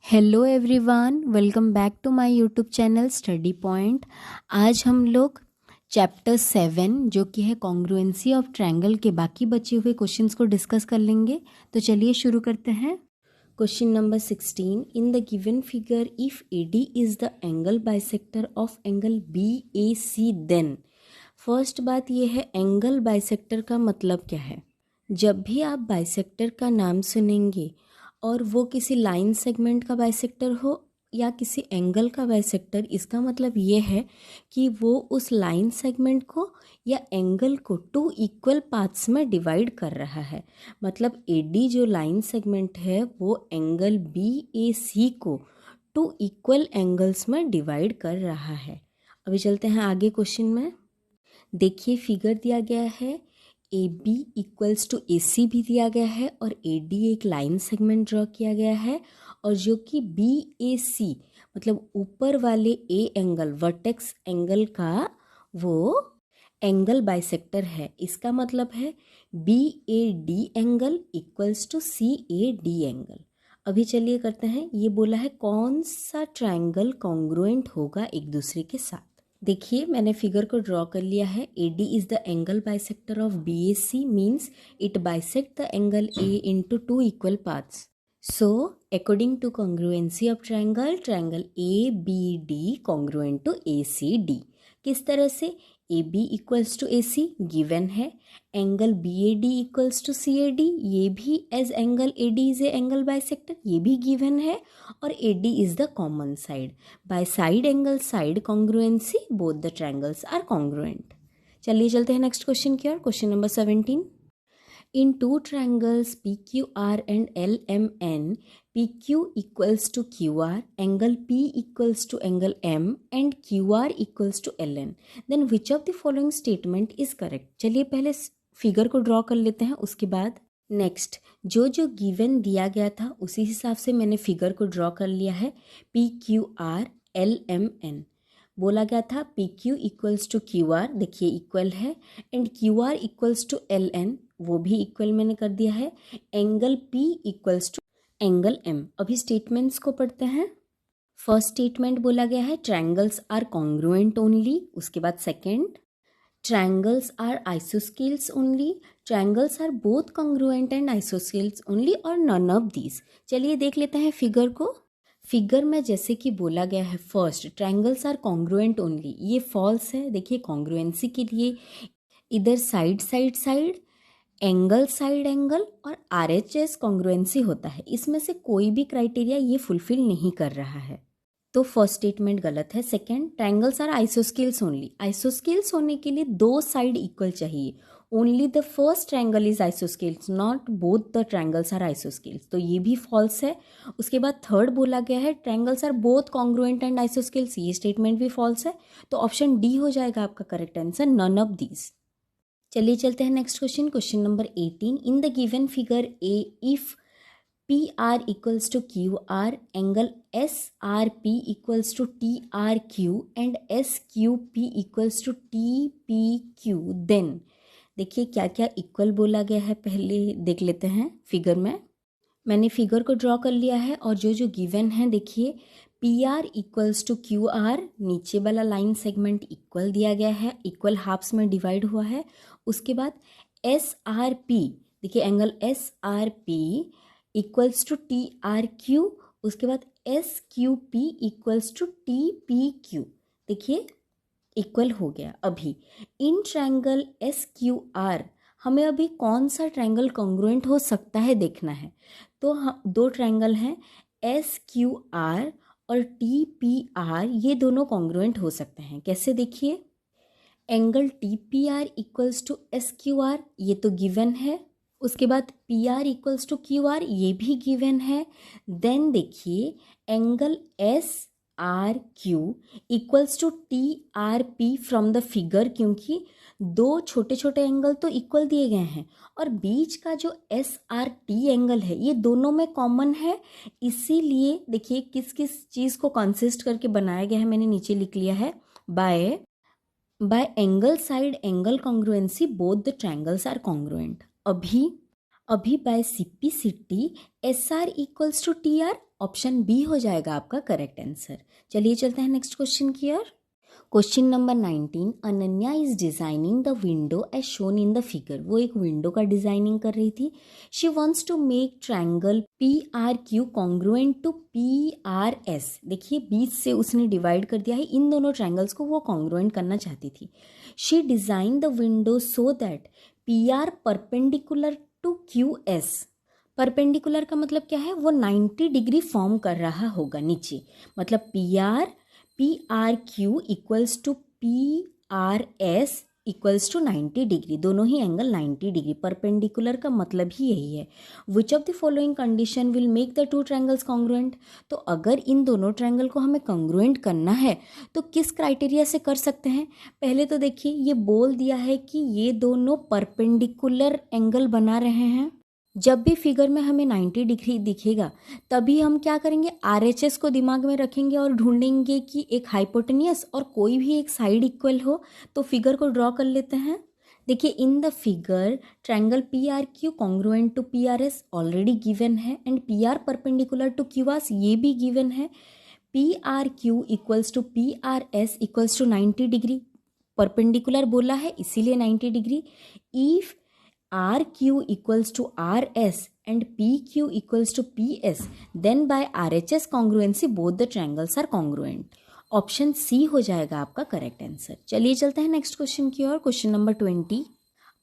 Hello everyone, welcome back to my YouTube channel study point. आज हम लोग chapter 7 जो कि है कॉन्ग्रुएंसी ऑफ ट्रायंगल के बाकी बचे हुए क्वेश्चंस को डिस्कस कर लेंगे। तो चलिए शुरू करते हैं। Question number 16, in the given figure if AD is the angle bisector of angle BAC then. First बात यह है, एंगल बाइसेक्टर का मतलब क्या है। जब भी आप बाइसेक्टर का नाम सुनेंगे और वो किसी लाइन सेगमेंट का बाइसेक्टर हो या किसी एंगल का बाइसेक्टर, इसका मतलब ये है कि वो उस लाइन सेगमेंट को या एंगल को टू इक्वल पार्ट्स में डिवाइड कर रहा है। मतलब AD जो लाइन सेगमेंट है वो एंगल BAC को टू इक्वल एंगल्स में डिवाइड कर रहा है। अभी चलते हैं आगे क्वेश्चन में। देखिए फिगर दिया गया है, AB इक्वल्स टू AC भी दिया गया है और AD एक लाइन सेगमेंट ड्रॉ किया गया है और जो कि BAC मतलब ऊपर वाले A एंगल वर्टेक्स एंगल का वो एंगल बाइसेक्टर है। इसका मतलब है BAD angle equals to CAD angle. अभी चलिए करते हैं, ये बोला है कौन सा ट्रायंगल कॉन्ग्रुएंट होगा एक दूसरे के साथ। देखिए मैंने फिगर को ड्रॉ कर लिया है। AD is the angle bisector of BAC means it bisect the angle A into two equal parts. So according to congruency of triangle ABD congruent to ACD। किस तरह से, AB equals to AC given है, angle BAD equals to CAD ये भी as angle AD is a angle bisector ये भी given है और AD is the common side. By side angle side congruency both the triangles are congruent. चलिए चलते हैं नेक्स्ट क्वेश्चन की ओर। Question number 17, in two triangles PQR and LMN, PQ equals to QR, angle P equals to angle M and QR equals to LN, then which of the following statement is correct। चलिए पहले figure को draw कर लेते हैं, उसके बाद next जो जो गिवन दिया गया था उसी हिसाब से मैंने फिगर को ड्रॉ कर लिया है। PQR LMN बोला गया था PQ इक्वल्स टू QR, देखिए इक्वल है, and QR equals to LN वो भी इक्वल मैंने कर दिया है, angle P equals to angle M। अभी स्टेटमेंट्स को पढ़ते हैं। फर्स्ट स्टेटमेंट बोला गया है ट्रायंगल्स आर कॉन्ग्रुएंट ओनली। उसके बाद second, triangles are isosceles only, triangles are both congruent and isosceles only और नन ऑफ दीज। चलिए देख लेते हैं फिगर को। फिगर में जैसे कि बोला गया है first triangles are congruent only, ये फॉल्स है। देखिए कॉन्ग्रुएंसी के लिए इधर side side side, angle side angle और RHS कॉन्ग्रुएंसी होता है। इसमें से कोई भी क्राइटेरिया ये फुलफिल नहीं कर रहा है, तो फर्स्ट स्टेटमेंट गलत है। Second, triangles are isosceles only, isosceles होने के लिए दो साइड इक्वल चाहिए। Only the first triangle is isosceles, not both the triangles are isosceles, तो ये भी फॉल्स है। उसके बाद थर्ड बोला गया है triangles are both congruent and isosceles, ये स्टेटमेंट भी फॉल्स है। तो ऑप्शन डी हो जाएगा आपका correct answer, none of these. चलिए चलते हैं next question. Question number 18, in the given figure A if PR equals to QR, angle SRP equals to TRQ and SQP equals to TPQ, then देखिए क्या क्या equal बोला गया है, पहले देख लेते हैं। फिगर में मैंने फिगर को ड्रॉ कर लिया है और जो जो गिवन है देखिए, PR इक्वल्स टू QR, नीचे वाला लाइन सेगमेंट इक्वल दिया गया है, इक्वल हाफ्स में डिवाइड हुआ है। उसके बाद SRP, देखिए angle SRP equals to TRQ, उसके बाद SQP इक्वल्स टू TPQ, देखिए इक्वल हो गया। अभी इन ट्रायंगल SQR हमें अभी कौन सा ट्रायंगल कॉन्ग्रुएंट हो सकता है देखना है। तो दो ट्रायंगल हैं SQR और TPR, ये दोनों कॉन्ग्रुएंट हो सकते हैं। कैसे, देखिए angle TPR equals to SQR ये तो गिवन है, उसके बाद PR इक्वल्स टू QR ये भी गिवन है। देन देखिए angle SRQ equals to TRP from the figure, क्योंकि दो छोटे छोटे एंगल तो इक्वल दिए गए हैं और बीच का जो SRT एंगल है ये दोनों में कॉमन है। इसीलिए देखिए किस किस चीज़ को कंसिस्ट करके बनाया गया है, मैंने नीचे लिख लिया है, by angle side angle congruency both the triangles are congruent. अभी by CPCT SR equals to TR, option B हो जाएगा आपका करेक्ट आंसर। चलिए चलते हैं नेक्स्ट क्वेश्चन की ओर। Question number 19, Ananya is designing the window as shown in the figure. वो एक विंडो का डिजाइनिंग कर रही थी। She wants to make triangle P R Q congruent to P R S. देखिए बीच से उसने डिवाइड कर दिया है, इन दोनों ट्रायंगल्स को वो कॉन्ग्रुएंट करना चाहती थी। She design the window so that P R perpendicular to Q S. Perpendicular का मतलब क्या है, वो 90 डिग्री फॉर्म कर रहा होगा नीचे, मतलब P R Q equals to P R S equals to 90 degree, दोनों ही एंगल 90 डिग्री। परपेंडिकुलर का मतलब ही यही है। विच of the following condition will make the two triangles congruent. तो अगर इन दोनों ट्रायंगल को हमें कॉन्ग्रुएंट करना है तो किस क्राइटेरिया से कर सकते हैं। पहले तो देखिए ये बोल दिया है कि ये दोनों परपेंडिकुलर एंगल बना रहे हैं। जब भी फिगर में हमें 90 डिग्री दिखेगा तभी हम क्या करेंगे, RHS को दिमाग में रखेंगे और ढूंढेंगे कि एक हाइपोटेनियस और कोई भी एक साइड इक्वल हो। तो फिगर को ड्रॉ कर लेते हैं। देखिए in the figure triangle P R Q congruent to P R S already given है and P R perpendicular to Q R ये भी गिवन है। P R Q equals to P R S equals to 90 degree, perpendicular बोला है इसीलिए 90 degree. If R Q equals to R S and P Q equals to P S then by RHS congruency both the triangles are congruent. Option C हो जाएगा आपका correct answer. चलिए चलते हैं next question की ओर। Question number 20,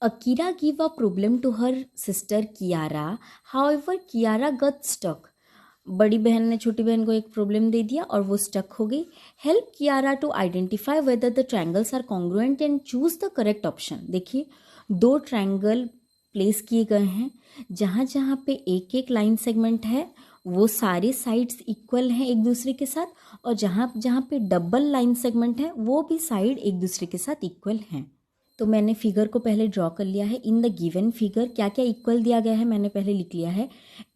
Akira give a problem to her sister Kiara, however Kiara got stuck. बड़ी बहन ने छोटी बहन को एक प्रॉब्लम दे दिया और वो स्टक हो गई। Help Kiara to identify whether the triangles are congruent and choose the correct option. देखिए दो ट्रायंगल प्लेस किए गए हैं, जहाँ जहाँ पे एक एक लाइन सेगमेंट है वो सारे साइड्स इक्वल हैं एक दूसरे के साथ, और जहाँ जहाँ पे डबल लाइन सेगमेंट है वो भी साइड एक दूसरे के साथ इक्वल हैं। तो मैंने फिगर को पहले ड्रॉ कर लिया है। इन द गिवन फिगर क्या क्या इक्वल दिया गया है मैंने पहले लिख लिया है।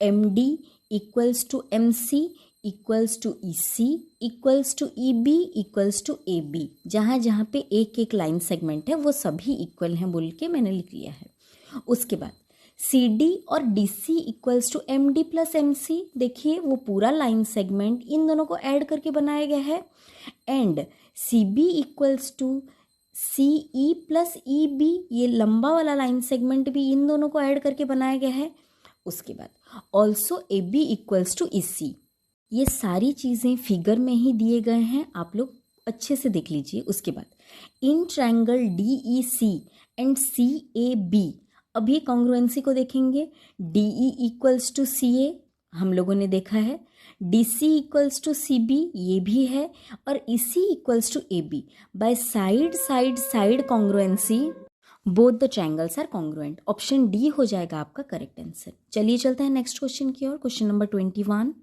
MD equals to MC equals to EC equals to EB equals to AB। जहाँ जहाँ पे एक एक लाइन सेगमेंट है वो सभी इक्वल हैं बोल के मैंने लिख लिया है। उसके बाद CD और DC equals to MD plus MC। देखिए वो पूरा लाइन सेगमेंट इन दोनों को ऐड करके बनाया गया है। And CB equals to CE plus EB, ये लंबा वाला लाइन सेगमेंट भी इन दोनों को ऐड करके बनाया गया है। उसके बाद also AB equals to EC। ये सारी चीज़ें फिगर में ही दिए गए हैं, आप लोग अच्छे से देख लीजिए। उसके बाद in triangle DEC and CAB, अभी कॉन्ग्रुएंसी को देखेंगे। DE इक्वल्स टू CA हम लोगों ने देखा है, DC इक्वल्स टू CB ये भी है, और EC equals to AB। By side side side congruency both the triangles are congruent. Option D हो जाएगा आपका करेक्ट आंसर। चलिए चलते हैं नेक्स्ट क्वेश्चन की ओर। Question number 21,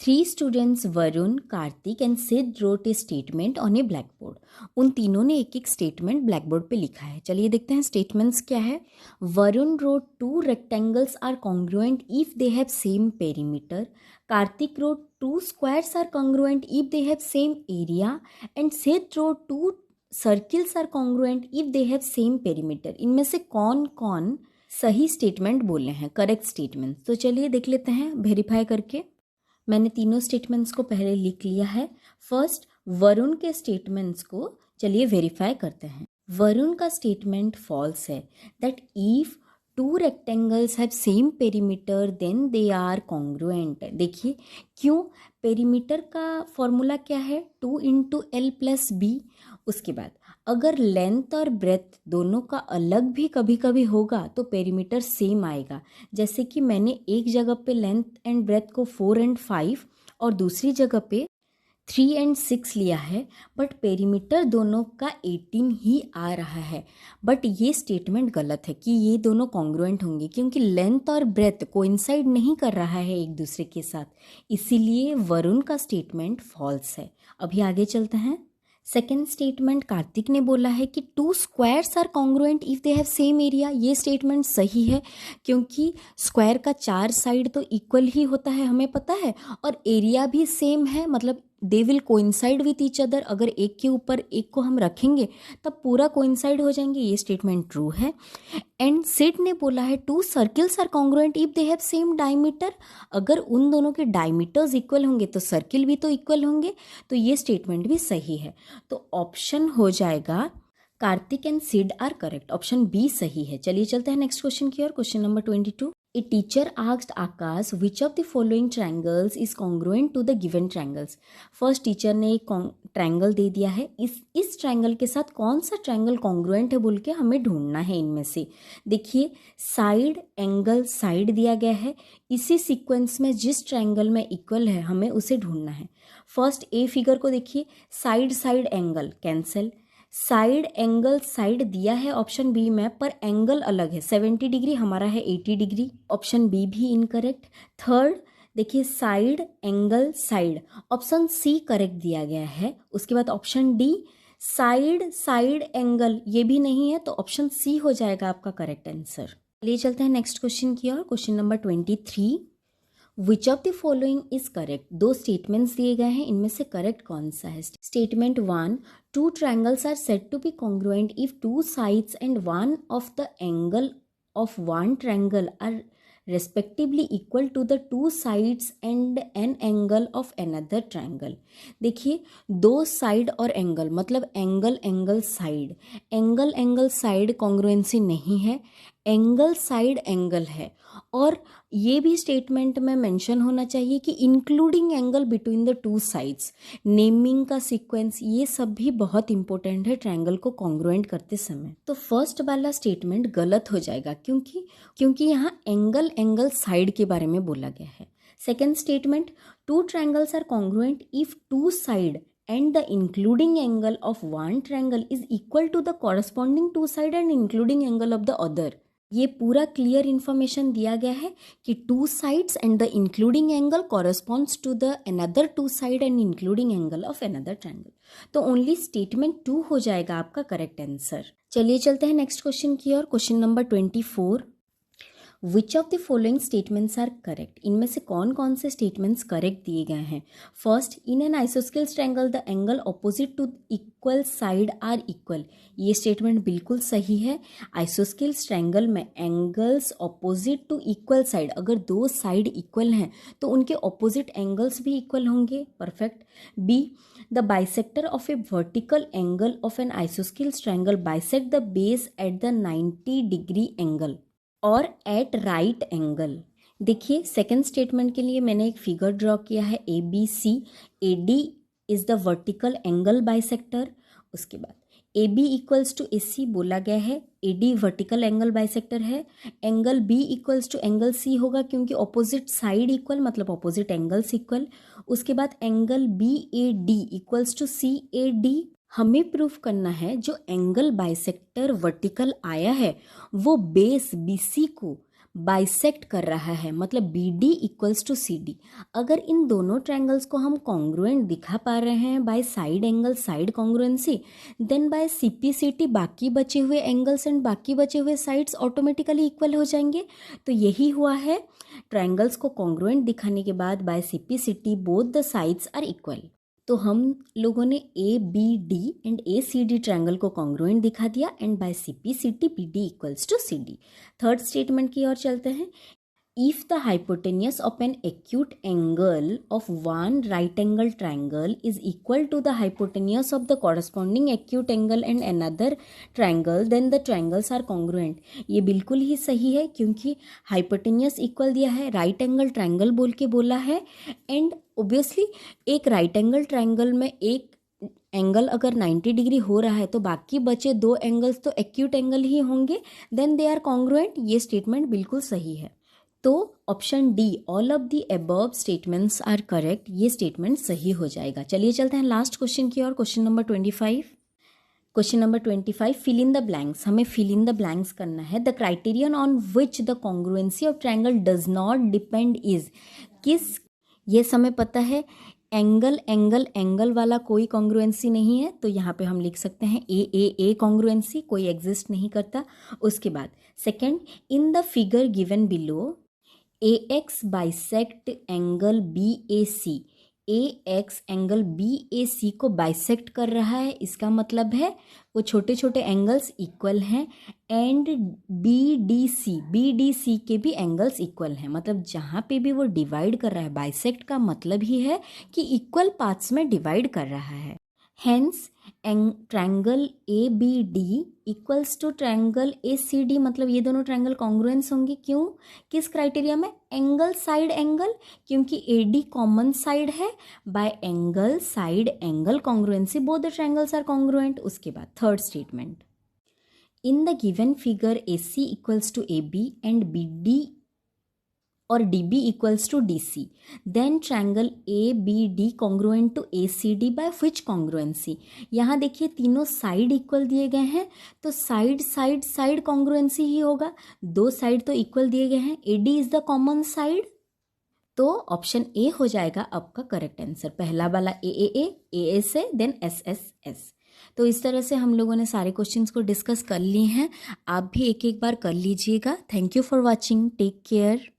3 students Varun, Kartik and Siddh wrote a statement on a black board. उन तीनों ने एक एक स्टेटमेंट ब्लैक बोर्ड पे लिखा है। चलिए देखते हैं स्टेटमेंट्स क्या है। Varun wrote 2 rectangles are congruent if they have same perimeter. Kartik wrote 2 squares are congruent if they have same area. And Siddh wrote 2 circles are congruent if they have same perimeter. इनमें से कौन कौन सही स्टेटमेंट बोले हैं, करेक्ट स्टेटमेंट। तो चलिए देख लेते हैं वेरीफाई करके। मैंने तीनों स्टेटमेंट्स को पहले लिख लिया है। फर्स्ट वरुण के स्टेटमेंट्स को चलिए वेरीफाई करते हैं। वरुण का स्टेटमेंट फॉल्स है, that if 2 rectangles have same perimeter then they are congruent. देखिए क्यों, पेरीमीटर का फॉर्मूला क्या है, 2 इंटू L प्लस B। उसके बाद अगर लेंथ और ब्रेथ दोनों का अलग भी कभी कभी होगा तो पेरीमीटर सेम आएगा। जैसे कि मैंने एक जगह पे लेंथ एंड ब्रेथ को 4 एंड 5 और दूसरी जगह पे 3 एंड 6 लिया है, बट पेरीमीटर दोनों का 18 ही आ रहा है। बट ये स्टेटमेंट गलत है कि ये दोनों कॉन्ग्रुएंट होंगे, क्योंकि लेंथ और ब्रेथ कोइंसाइड नहीं कर रहा है एक दूसरे के साथ, इसीलिए वरुण का स्टेटमेंट फॉल्स है। अभी आगे चलते हैं। सेकेंड स्टेटमेंट कार्तिक ने बोला है कि 2 squares are congruent if they have same area. ये स्टेटमेंट सही है, क्योंकि स्क्वायर का 4 साइड तो इक्वल ही होता है हमें पता है, और एरिया भी सेम है, मतलब they will coincide with each other, अगर एक के ऊपर एक को हम रखेंगे तब पूरा कोइंसाइड हो जाएंगे, ये स्टेटमेंट ट्रू है। एंड सिड ने बोला है two circles are congruent if they have same diameter, अगर उन दोनों के डायमीटर्स इक्वल होंगे तो सर्किल भी तो इक्वल होंगे, तो ये स्टेटमेंट भी सही है। तो ऑप्शन हो जाएगा Kartik and Sid are correct, option B सही है। चलिए चलते हैं नेक्स्ट क्वेश्चन की ओर। Question number 22, a teacher asked Aakash which of the following triangles is congruent to the given triangles. First teacher ने एक ट्रायंगल दे दिया है, इस ट्रायंगल के साथ कौन सा ट्रायंगल कॉन्ग्रुएंट है बोल के हमें ढूंढना है इनमें से। देखिए साइड एंगल साइड दिया गया है, इसी सीक्वेंस में जिस ट्रायंगल में इक्वल है हमें उसे ढूंढना है। फर्स्ट ए फिगर को देखिए, side side angle cancel, side angle side दिया है ऑप्शन बी में, पर एंगल अलग है, 70 डिग्री हमारा है 80 डिग्री, ऑप्शन बी भी इनकरेक्ट। थर्ड देखिए side angle side, option C correct दिया गया है। उसके बाद option D side side angle, ये भी नहीं है, तो ऑप्शन सी हो जाएगा आपका करेक्ट आंसर। ले चलते हैं नेक्स्ट क्वेश्चन की ओर। Question number 23, which of the following is correct. दो स्टेटमेंट्स दिए गए हैं, इनमें से करेक्ट कौन सा है। Statement 1, two triangles are said to be congruent if two sides and one of the angle of one triangle are respectively equal to the two sides and an angle of another triangle. देखिए दो side और angle मतलब angle angle side, angle angle side congruency नहीं है, angle side angle है। और ये भी स्टेटमेंट में मेंशन होना चाहिए कि including angle between the two sides, naming का सीक्वेंस, ये सब भी बहुत इंपॉर्टेंट है ट्रायंगल को कॉन्ग्रुएंट करते समय। तो फर्स्ट वाला स्टेटमेंट गलत हो जाएगा क्योंकि यहाँ एंगल एंगल साइड के बारे में बोला गया है। Second statement, two triangles are congruent if two side and the including angle of one triangle is equal to the corresponding two side and including angle of the other। ये पूरा clear information दिया गया है कि two sides and the including angle corresponds to the another two side and including angle of another triangle. तो only statement 2 हो जाएगा आपका करेक्ट आंसर। चलिए चलते हैं नेक्स्ट क्वेश्चन की ओर। Question number 24, which of the following statements are correct. इनमें से कौन कौन से स्टेटमेंट्स करेक्ट दिए गए हैं। First, in an isosceles triangle the angle opposite to equal side are equal. ये स्टेटमेंट बिल्कुल सही है। आइसोस्केल्स ट्रायंगल में angles opposite to equal side, अगर दो साइड इक्वल हैं तो उनके ऑपोजिट एंगल्स भी इक्वल होंगे, perfect. B, the bisector of a vertical angle of an isosceles triangle bisect the base at the 90 degree angle और at right angle. देखिए second statement के लिए मैंने एक फिगर ड्रॉ किया है, A B C, A D is the vertical angle bisector. उसके बाद A B equals to A C बोला गया है, A D vertical angle bisector है। Angle B equals to angle C होगा क्योंकि ऑपोजिट साइड इक्वल मतलब ऑपोजिट एंगल्स इक्वल। उसके बाद angle B A D equals to C A D. हमें प्रूफ करना है जो एंगल बाइसेक्टर वर्टिकल आया है वो बेस बीसी को बाइसेक्ट कर रहा है, मतलब B D equals to C D. अगर इन दोनों ट्रायंगल्स को हम कॉन्ग्रुएंट दिखा पा रहे हैं by side angle side congruency, then by CPCT बाकी बचे हुए एंगल्स एंड बाकी बचे हुए साइड्स ऑटोमेटिकली इक्वल हो जाएंगे। तो यही हुआ है, ट्रायंगल्स को कॉन्ग्रुएंट दिखाने के बाद by CPCT both the sides are equal. तो हम लोगों ने A B D and A C D triangle को कॉन्ग्रुएंट दिखा दिया and by C P C T B D equals to C D. Third statement की ओर चलते हैं। If the hypotenuse of an acute angle of one right angle triangle is equal to the hypotenuse of the corresponding acute angle and another triangle, then the triangles are congruent। ये बिल्कुल ही सही है क्योंकि hypotenuse equal दिया है, right angle triangle बोल के बोला है, and obviously एक right angle triangle में एक एंगल अगर 90 डिग्री हो रहा है तो बाकी बचे दो एंगल्स तो एक्यूट एंगल ही होंगे, देन दे आर कॉन्ग्रुएंट। ये स्टेटमेंट बिल्कुल सही है। तो option D all of the above statements are correct, ये स्टेटमेंट सही हो जाएगा। चलिए चलते हैं लास्ट क्वेश्चन की ओर। Question number 25। Question number 25, fill in the blanks. हमें फिल इन द ब्लैंक्स करना है। The criterion on which the congruency of triangle does not depend is. किस, ये हमें पता है एंगल एंगल एंगल वाला कोई कॉन्ग्रुएंसी नहीं है, तो यहाँ पे हम लिख सकते हैं ए कॉन्ग्रुएंसी कोई एग्जिस्ट नहीं करता। उसके बाद second, in the figure given below AX bisect angle BAC A X angle B A C को बाइसेक्ट कर रहा है, इसका मतलब है वो छोटे छोटे एंगल्स इक्वल हैं। एंड बी डी सी के भी एंगल्स इक्वल हैं, मतलब जहाँ पे भी वो डिवाइड कर रहा है, बाइसेक्ट का मतलब ही है कि इक्वल पार्ट्स में डिवाइड कर रहा है। Hence triangle A B D equals to triangle A C D, मतलब ये दोनों ट्रायंगल कॉन्ग्रुएंस होंगे। क्यों? किस क्राइटेरिया में? एंगल साइड एंगल, क्योंकि ए डी कॉमन साइड है। By angle side angle congruency both the triangles are congruent. उसके बाद third statement, in the given figure A C equals to A B and B D और DB equals to DC, then triangle ABD congruent to ACD by which congruency? यहाँ देखिए तीनों side equal दिए गए हैं, तो साइड साइड साइड कॉन्ग्रुएंसी ही होगा। दो साइड तो इक्वल दिए गए हैं, AD is the common side, तो ऑप्शन ए हो जाएगा आपका करेक्ट आंसर। पहला वाला ए से देन एस। तो इस तरह से हम लोगों ने सारे क्वेश्चंस को डिस्कस कर लिए हैं, आप भी एक एक बार कर लीजिएगा। Thank you for watching, take care.